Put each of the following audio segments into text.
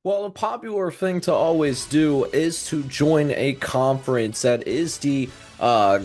Well, a popular thing to always do is to join a conference that is the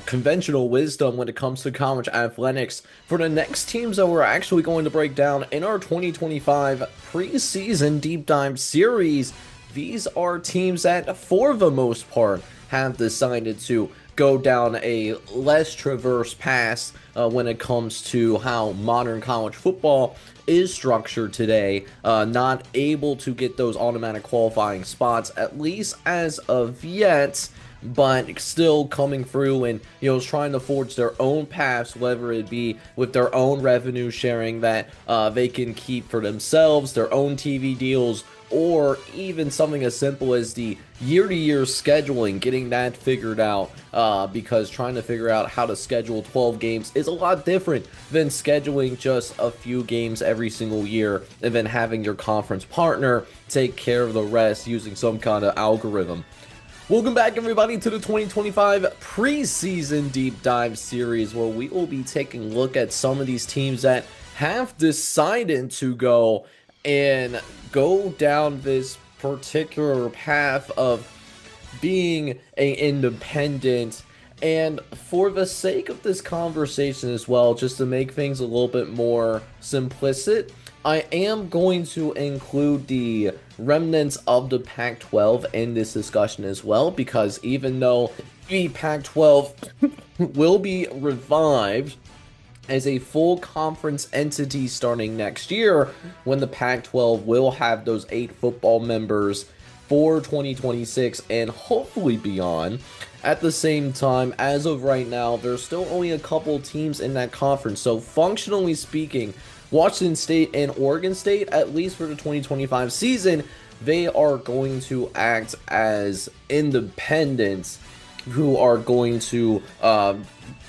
conventional wisdom when it comes to college athletics. For the next teams that we're actually going to break down in our 2025 preseason deep dive series, these are teams that, for the most part, have decided to go down a less traverse path when it comes to how modern college football is structured today, not able to get those automatic qualifying spots, at least as of yet, but still coming through and trying to forge their own paths, whether it be with their own revenue sharing that they can keep for themselves, their own TV deals, or even something as simple as the year-to-year scheduling, getting that figured out, because trying to figure out how to schedule 12 games is a lot different than scheduling just a few games every single year and then having your conference partner take care of the rest using some kind of algorithm. Welcome back, everybody, to the 2025 preseason deep dive series, where we will be taking a look at some of these teams that have decided to go down this particular path of being an independent. And for the sake of this conversation as well, just to make things a little bit more simplistic, I am going to include the remnants of the Pac-12 in this discussion as well, because even though the Pac-12 will be revived as a full conference entity starting next year, when the Pac-12 will have those 8 football members for 2026 and hopefully beyond. At the same time, as of right now, there's still only a couple teams in that conference. So functionally speaking, Washington State and Oregon State, at least for the 2025 season, they are going to act as independents who are going to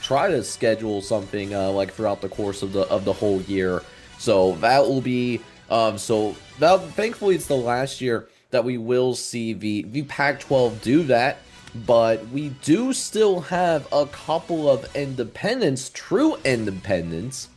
try to schedule something like throughout the course of the whole year. So that will be thankfully it's the last year that we will see the Pac-12 do that. But we do still have a couple of independents, true independents,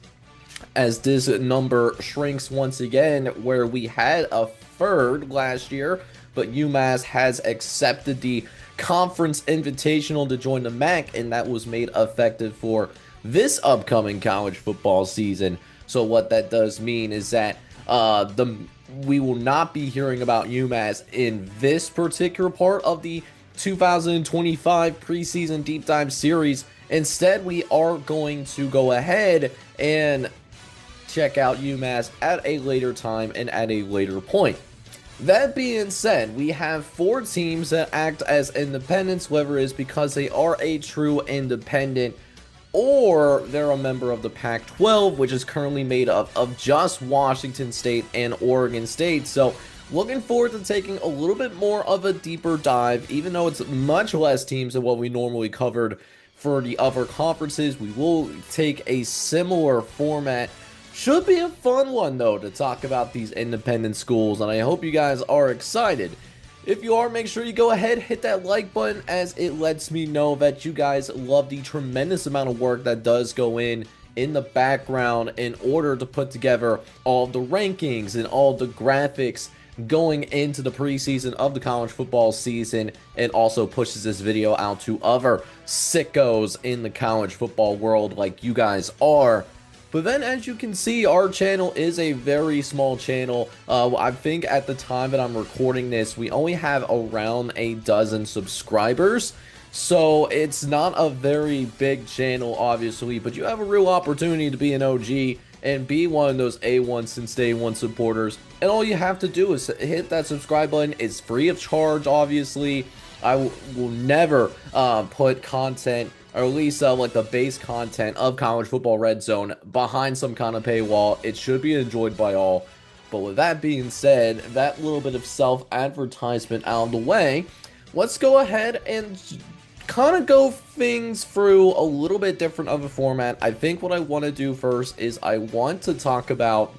as this number shrinks once again, where we had a third last year, but UMass has accepted the conference invitational to join the MAC, and that was made effective for this upcoming college football season. So what that does mean is that we will not be hearing about UMass in this particular part of the 2025 preseason deep dive series. Instead, we are going to go ahead and check out UMass at a later time and at a later point. That being said, we have 4 teams that act as independents, whether it's because they are a true independent or they're a member of the Pac-12, which is currently made up of just Washington State and Oregon State. So looking forward to taking a little bit more of a deeper dive, even though it's much less teams than what we normally covered for the other conferences. We will take a similar format. Should be a fun one, though, to talk about these independent schools, and I hope you guys are excited. If you are, make sure you go ahead, hit that like button, as it lets me know that you guys love the tremendous amount of work that does go in the background in order to put together all the rankings and all the graphics going into the preseason of the college football season. It also pushes this video out to other sickos in the college football world like you guys are. But then, as you can see, our channel is a very small channel. I think at the time that I'm recording this, we only have around a dozen subscribers. So it's not a very big channel, obviously, but you have a real opportunity to be an OG and be one of those A1 since day one supporters. And all you have to do is hit that subscribe button. It's free of charge, obviously. I will never put content, or at least like the base content of College Football Red Zone, behind some kind of paywall. It should be enjoyed by all. But with that being said, that little bit of self-advertisement out of the way, let's go ahead and kind of go things through a little bit different of a format. I think what I want to do first is I want to talk about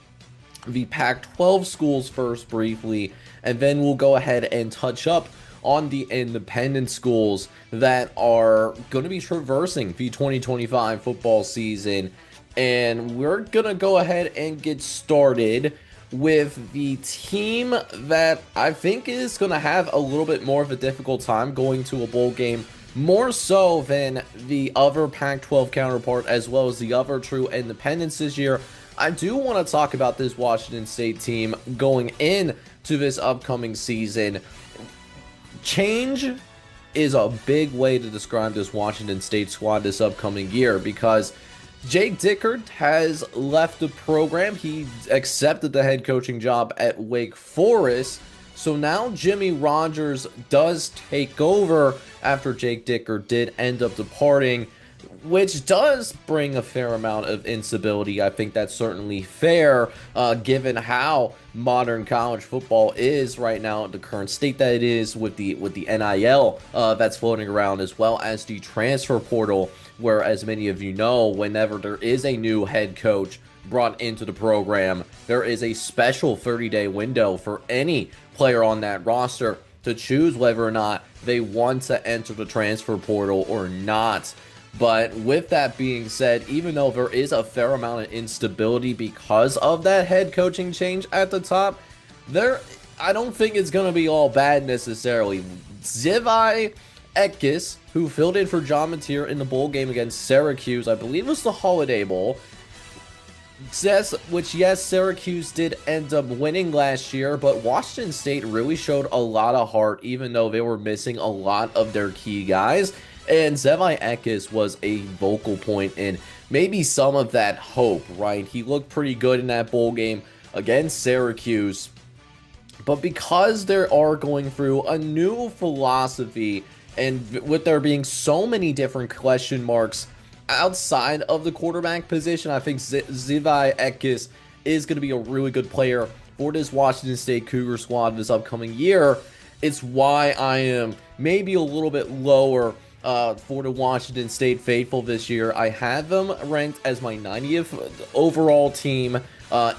the Pac-12 schools first briefly, and then we'll go ahead and touch up on the independent schools that are going to be traversing the 2025 football season. And we're going to go ahead and get started with the team that I think is going to have a little bit more of a difficult time going to a bowl game, more so than the other Pac-12 counterpart, as well as the other true independents this year. I do want to talk about this Washington State team going into this upcoming season. Change is a big way to describe this Washington State squad this upcoming year, because Jake Dickert has left the program. He accepted the head coaching job at Wake Forest. So now Jimmy Rogers does take over after Jake Dickert did end up departing, which does bring a fair amount of instability. I think that's certainly fair, given how modern college football is right now, the current state that it is with the NIL that's floating around, as well as the transfer portal, where, as many of you know, whenever there is a new head coach brought into the program, there is a special 30-day window for any player on that roster to choose whether or not they want to enter the transfer portal or not. But with that being said, even though there is a fair amount of instability because of that head coaching change at the top, I don't think it's going to be all bad necessarily. Zivai Etkis, who filled in for John Mateer in the bowl game against Syracuse, I believe it was the Holiday Bowl, yes, Syracuse did end up winning last year, but Washington State really showed a lot of heart, even though they were missing a lot of their key guys. And Zivai Etkis was a vocal point in maybe some of that hope, right? He looked pretty good in that bowl game against Syracuse. But because they are going through a new philosophy, and with there being so many different question marks outside of the quarterback position, I think Zivai Etkis is going to be a really good player for this Washington State Cougar squad this upcoming year. It's why I am maybe a little bit lower for the Washington State faithful this year. I have them ranked as my 90th overall team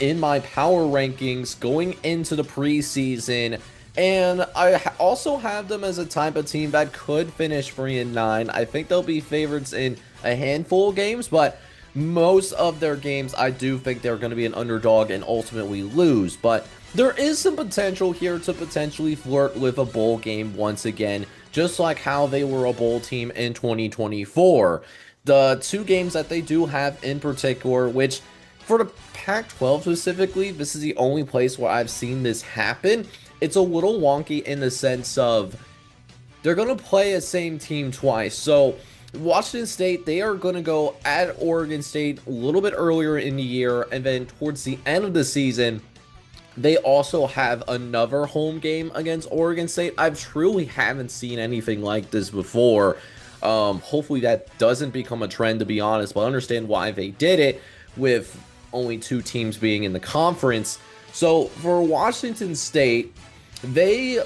in my power rankings going into the preseason. And I also have them as a type of team that could finish 3-9. I think they'll be favorites in a handful of games, but most of their games, I do think they're going to be an underdog and ultimately lose. But there is some potential here to potentially flirt with a bowl game once again, just like how they were a bowl team in 2024. The two games that they do have in particular, which for the Pac-12 specifically, this is the only place where I've seen this happen. It's a little wonky in the sense of they're going to play a same team twice. So Washington State, they are going to go at Oregon State a little bit earlier in the year, and then towards the end of the season, they also have another home game against Oregon State. I truly haven't seen anything like this before. Hopefully that doesn't become a trend, to be honest, but I understand why they did it with only two teams being in the conference. So for Washington State, they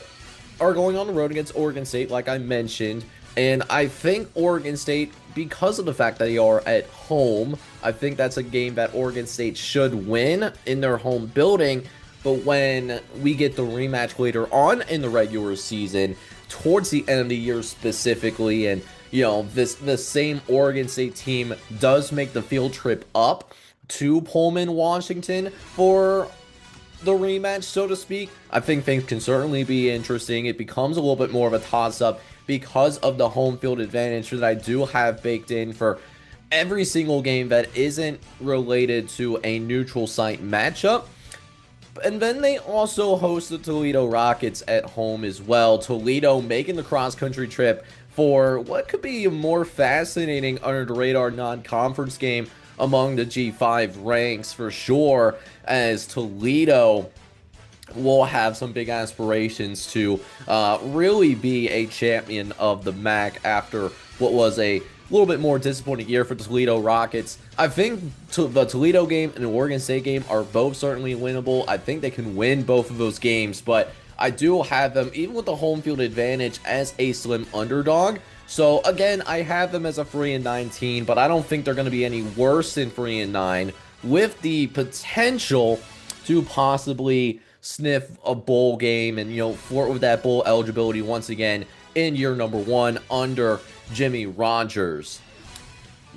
are going on the road against Oregon State, like I mentioned. And I think Oregon State, because of the fact that they are at home, I think that's a game that Oregon State should win in their home building. But when we get the rematch later on in the regular season, towards the end of the year specifically, and the same Oregon State team does make the field trip up to Pullman, Washington for the rematch, so to speak, I think things can certainly be interesting. It becomes a little bit more of a toss-up because of the home field advantage that I do have baked in for every single game that isn't related to a neutral site matchup. And then they also host the Toledo Rockets at home as well. Toledo making the cross-country trip for what could be a more fascinating under-the-radar non-conference game among the G5 ranks for sure, as Toledo will have some big aspirations to really be a champion of the MAC after what was a little bit more disappointing year for the Toledo Rockets. I think the Toledo game and the Oregon State game are both certainly winnable. I think they can win both of those games, but I do have them, even with the home field advantage, as a slim underdog. So again, I have them as a 3-19, but I don't think they're going to be any worse than 3-9, with the potential to possibly sniff a bowl game and, flirt with that bowl eligibility once again in year number 1 under Jimmy Rogers.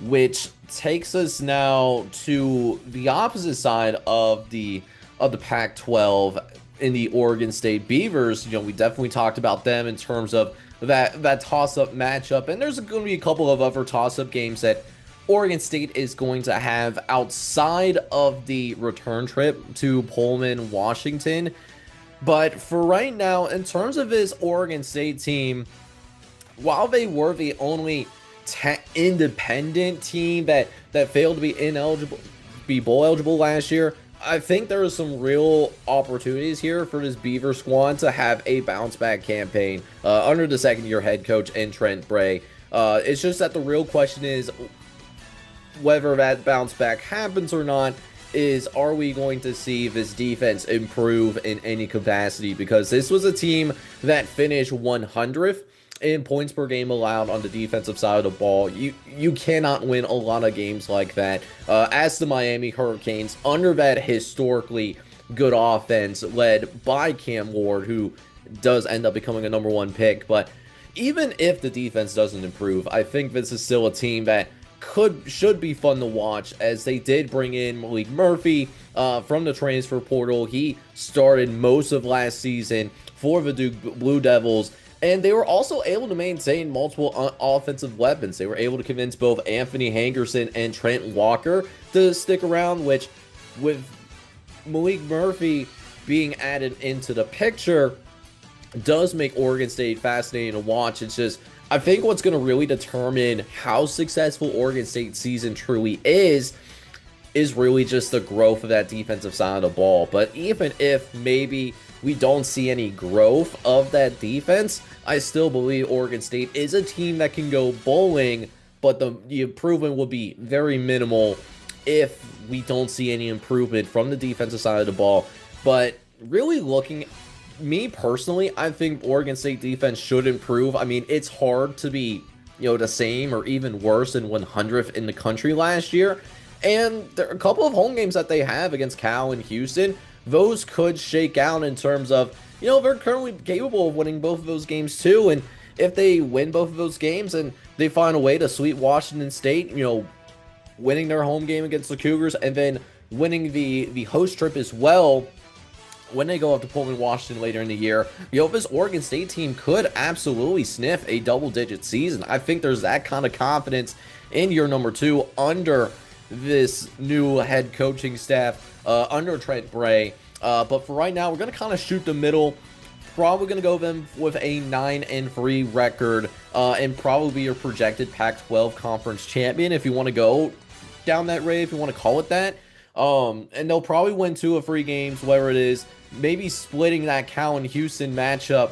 Which takes us now to the opposite side of the of the Pac-12 in the Oregon State Beavers. We definitely talked about them in terms of that toss-up matchup, and there's going to be a couple of other toss-up games that Oregon State is going to have outside of the return trip to Pullman, Washington. But for right now, in terms of this Oregon State team, while they were the only independent team that failed to be bowl eligible last year, I think there are some real opportunities here for this Beaver squad to have a bounce back campaign under the second-year head coach in Trent Bray. It's just that the real question is whether that bounce back happens or not. Are we going to see this defense improve in any capacity? Because this was a team that finished 100th in points per game allowed on the defensive side of the ball. You cannot win a lot of games like that. As the Miami Hurricanes, under that historically good offense led by Cam Ward, who does end up becoming a #1 pick. But even if the defense doesn't improve, I think this is still a team that should be fun to watch, as they did bring in Malik Murphy from the transfer portal. He started most of last season for the Duke Blue Devils, and they were also able to maintain multiple offensive weapons. They were able to convince both Anthony Hankerson and Trent Walker to stick around, which, with Malik Murphy being added into the picture, does make Oregon State fascinating to watch. It's just, I think what's going to really determine how successful Oregon State's season truly is really just the growth of that defensive side of the ball. But even if maybe we don't see any growth of that defense, I still believe Oregon State is a team that can go bowling, but the improvement will be very minimal if we don't see any improvement from the defensive side of the ball. But really me personally, I think Oregon State defense should improve. I mean, it's hard to be, the same or even worse than 100th in the country last year. And there are a couple of home games that they have against Cal and Houston. Those could shake out in terms of, they're currently capable of winning both of those games too. And if they win both of those games and they find a way to sweep Washington State, winning their home game against the Cougars and then winning the host trip as well, when they go up to Pullman, Washington later in the year, this Oregon State team could absolutely sniff a double-digit season. I think there's that kind of confidence in year number 2 under this new head coaching staff, under Trent Bray. But for right now, we're going to kind of shoot the middle. Probably going to go them with a 9-3 record, and probably your projected Pac-12 conference champion, if you want to go down that road, if you want to call it that. And they'll probably win 2 or 3 games, whatever it is, maybe splitting that Cal and Houston matchup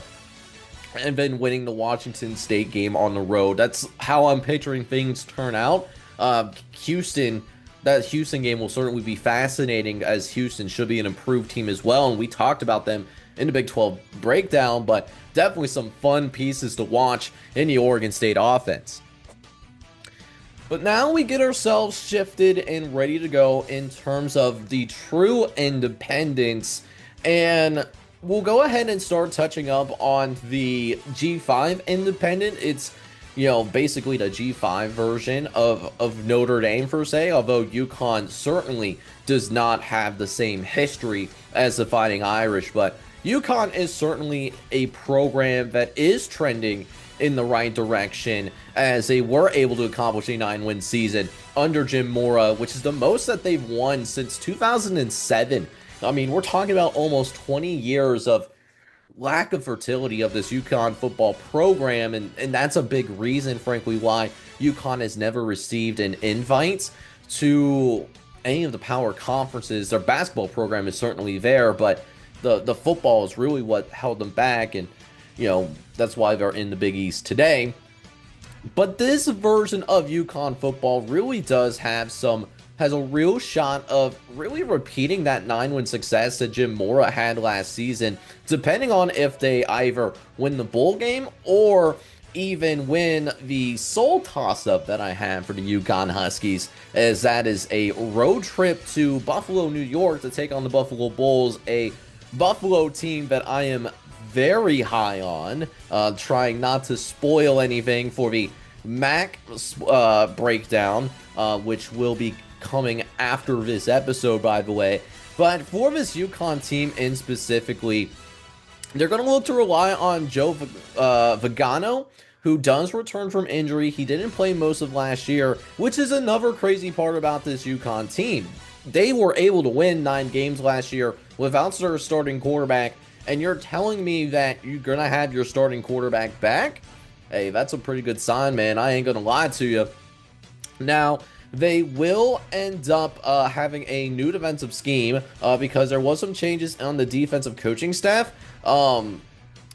and then winning the Washington State game on the road. That's how I'm picturing things turn out. That Houston game will certainly be fascinating, as Houston should be an improved team as well, and we talked about them in the Big 12 breakdown, but definitely some fun pieces to watch in the Oregon State offense. But now we get ourselves shifted and ready to go in terms of the true independence, and we'll go ahead and start touching up on the G5 independent. It's, basically the G5 version of Notre Dame, per se, although UConn certainly does not have the same history as the Fighting Irish, but UConn is certainly a program that is trending in the right direction, as they were able to accomplish a 9-win season under Jim Mora, which is the most that they've won since 2007. I mean, we're talking about almost 20 years of lack of fertility of this UConn football program, and that's a big reason, frankly, why UConn has never received an invite to any of the power conferences. Their basketball program is certainly there, but the football is really what held them back, and that's why they're in the Big East today. But this version of UConn football really has a real shot of really repeating that 9-win success that Jim Mora had last season, depending on if they either win the bowl game or even win the sole toss-up that I have for the UConn Huskies, as that is a road trip to Buffalo, New York to take on the Buffalo Bulls, a Buffalo team that I am very high on, trying not to spoil anything for the MAC breakdown, which will be coming after this episode, by the way. But for this UConn team in specifically, they're going to look to rely on Joe Vigano, who does return from injury. He didn't play most of last year, which is another crazy part about this UConn team. They were able to win 9 games last year without their starting quarterback, and you're telling me that you're going to have your starting quarterback back? Hey, that's a pretty good sign, man. I ain't going to lie to you. Now, they will end up having a new defensive scheme because there was some changes on the defensive coaching staff. And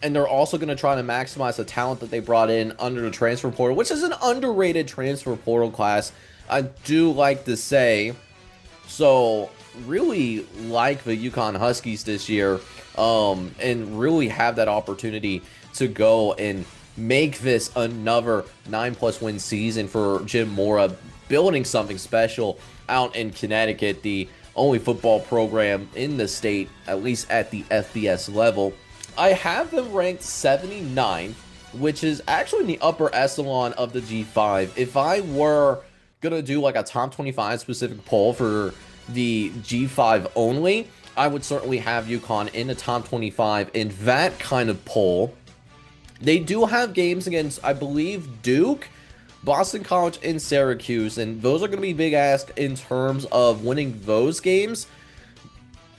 they're also going to try to maximize the talent that they brought in under the transfer portal, which is an underrated transfer portal class, I do like to say. So, really like the UConn Huskies this year, and really have that opportunity to go and make this another 9+ win season for Jim Mora, building something special out in Connecticut, the only football program in the state, at least at the FBS level. I have them ranked 79th, which is actually in the upper echelon of the G5. If I were going to do like a top 25 specific poll for the G5 only, I would certainly have UConn in the top 25 in that kind of poll. They do have games against, I believe, Duke, Boston College, and Syracuse, and those are going to be big ask in terms of winning those games.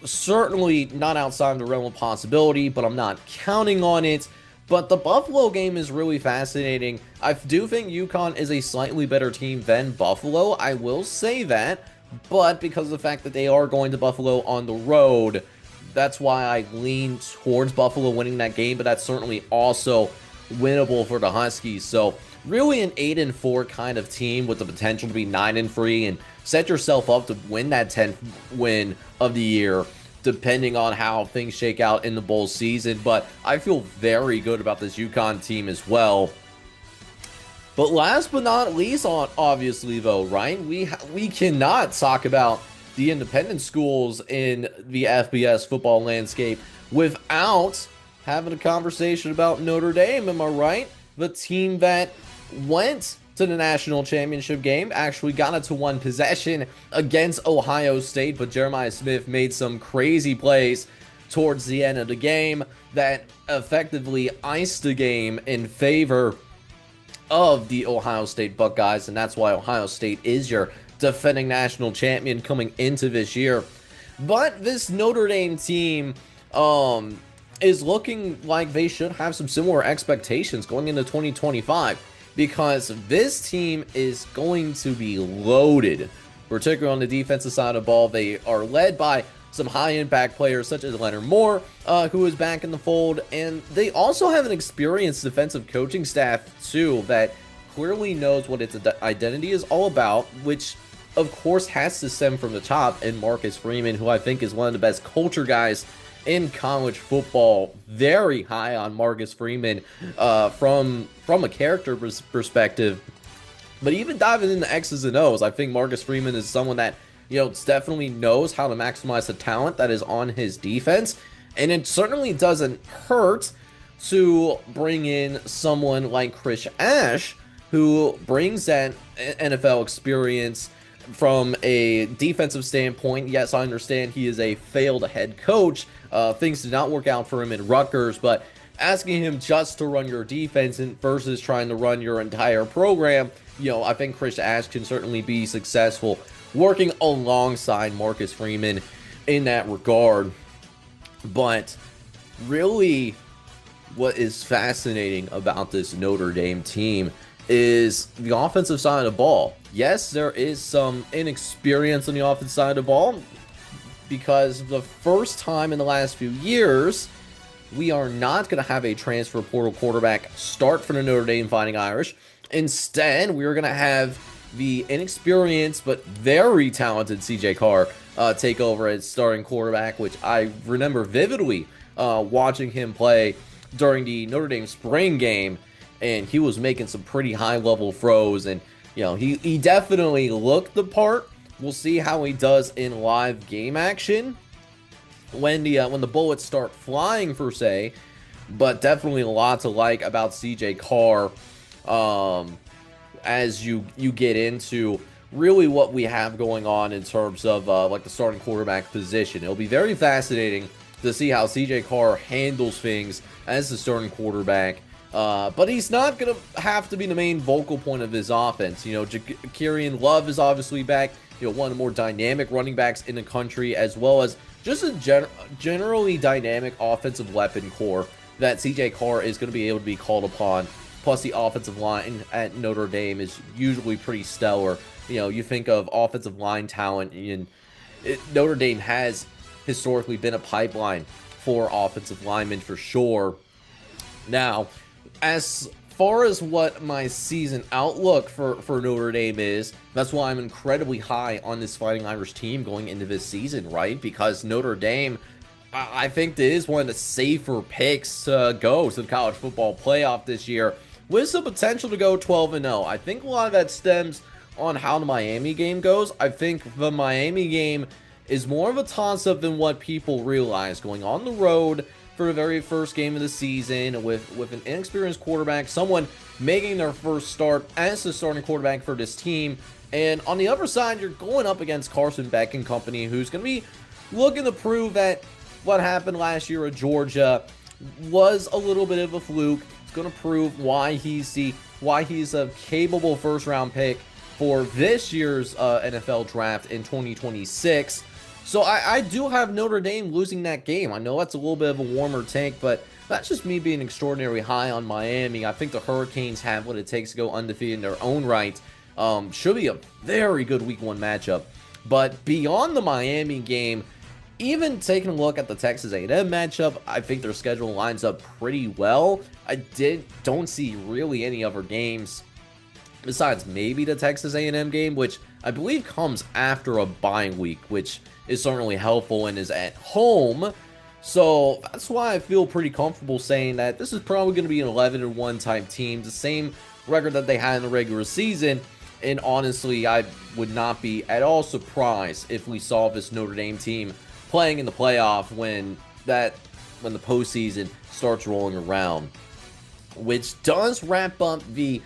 Certainly not outside the realm of possibility, but I'm not counting on it. But the Buffalo game is really fascinating. I do think UConn is a slightly better team than Buffalo, I will say that. But because of the fact that they are going to Buffalo on the road, that's why I lean towards Buffalo winning that game. But that's certainly also winnable for the Huskies. So really an 8-4 kind of team with the potential to be 9-3 and set yourself up to win that 10th win of the year, depending on how things shake out in the bowl season. But I feel very good about this UConn team as well. But last but not least, obviously though, right, we cannot talk about the independent schools in the FBS football landscape without having a conversation about Notre Dame, am I right? The team that went to the national championship game, actually got it to one possession against Ohio State, but Jeremiah Smith made some crazy plays towards the end of the game that effectively iced the game in favor of the Ohio State Buckeyes, and that's why Ohio State is your defending national champion coming into this year. But this Notre Dame team is looking like they should have some similar expectations going into 2025, because this team is going to be loaded, particularly on the defensive side of the ball. They are led by some high-impact players such as Leonard Moore, who is back in the fold, and they also have an experienced defensive coaching staff, too, that clearly knows what its identity is all about, which, of course, has to stem from the top, and Marcus Freeman, who I think is one of the best culture guys in college football. Very high on Marcus Freeman from a character perspective. But even diving into X's and O's, I think Marcus Freeman is someone that, definitely knows how to maximize the talent that is on his defense. And it certainly doesn't hurt to bring in someone like Chris Ash, who brings that NFL experience from a defensive standpoint. Yes, I understand he is a failed head coach. Things did not work out for him in Rutgers, but asking him just to run your defense versus trying to run your entire program, I think Chris Ash can certainly be successful working alongside Marcus Freeman in that regard. But really, what is fascinating about this Notre Dame team is the offensive side of the ball. Yes, there is some inexperience on the offensive side of the ball, because the first time in the last few years, we are not going to have a transfer portal quarterback start for the Notre Dame Fighting Irish. Instead, we are going to have the inexperienced but very talented CJ Carr take over as starting quarterback, which I remember vividly watching him play during the Notre Dame spring game, and he was making some pretty high-level throws, and he definitely looked the part. We'll see how he does in live game action when the bullets start flying, per se. But definitely a lot to like about CJ Carr as you get into really what we have going on in terms of like the starting quarterback position. It'll be very fascinating to see how CJ Carr handles things as the starting quarterback. But he's not going to have to be the main vocal point of his offense. You know, Kieran Love is obviously back. You know, one of the more dynamic running backs in the country, as well as just a generally dynamic offensive weapon core that CJ Carr is going to be able to be called upon. Plus, the offensive line at Notre Dame is usually pretty stellar. You know, you think of offensive line talent, and Notre Dame has historically been a pipeline for offensive linemen for sure. Now, as far as what my season outlook for Notre Dame is, that's why I'm incredibly high on this Fighting Irish team going into this season, right? Because Notre Dame, I think, it is one of the safer picks to go to the college football playoff this year, with some potential to go 12-0. I think a lot of that stems on how the Miami game goes. I think the Miami game is more of a toss-up than what people realize. Going on the road for the very first game of the season with an inexperienced quarterback, someone making their first start as the starting quarterback for this team. And on the other side, you're going up against Carson Beck and company, who's going to be looking to prove that what happened last year at Georgia was a little bit of a fluke. It's going to prove why he's a capable first-round pick for this year's NFL draft in 2026. So I do have Notre Dame losing that game. I know that's a little bit of a warmer take, but that's just me being extraordinarily high on Miami. I think the Hurricanes have what it takes to go undefeated in their own right. Should be a very good Week 1 matchup. But beyond the Miami game, even taking a look at the Texas A&M matchup, I think their schedule lines up pretty well. I don't see really any other games besides maybe the Texas A&M game, which I believe comes after a bye week, which is certainly helpful and is at home. So that's why I feel pretty comfortable saying that this is probably going to be an 11-1 type team, the same record that they had in the regular season. And honestly, I would not be at all surprised if we saw this Notre Dame team playing in the playoff when the postseason starts rolling around. Which does wrap up the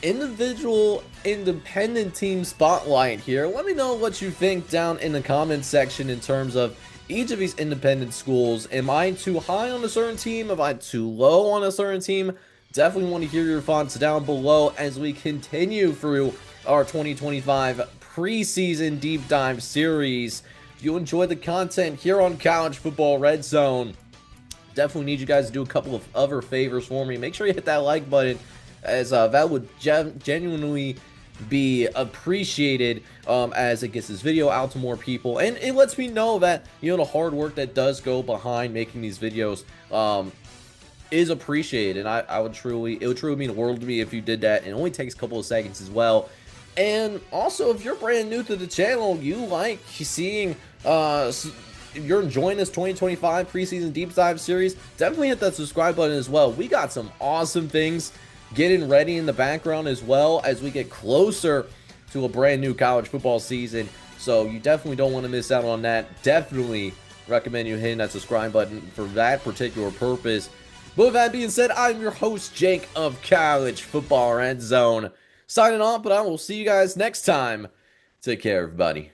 individual independent team spotlight here. Let me know what you think down in the comments section in terms of each of these independent schools. Am I too high on a certain team? Am I too low on a certain team? Definitely want to hear your thoughts down below as we continue through our 2025 preseason deep dive series. If you enjoyed the content here on College Football Red Zone, definitely need you guys to do a couple of other favors for me. Make sure you hit that like button, as that would genuinely be appreciated as it gets this video out to more people, and it lets me know that, you know, the hard work that does go behind making these videos is appreciated. And it would truly mean the world to me if you did that. It only takes a couple of seconds as well. And also, if you're brand new to the channel, you like seeing you're enjoying this 2025 preseason deep dive series, definitely hit that subscribe button as well. We got some awesome things getting ready in the background as well as we get closer to a brand new college football season. So you definitely don't want to miss out on that. Definitely recommend you hitting that subscribe button for that particular purpose. But with that being said, I'm your host, Jake of College Football Red Zone, signing off, but I will see you guys next time. Take care, everybody.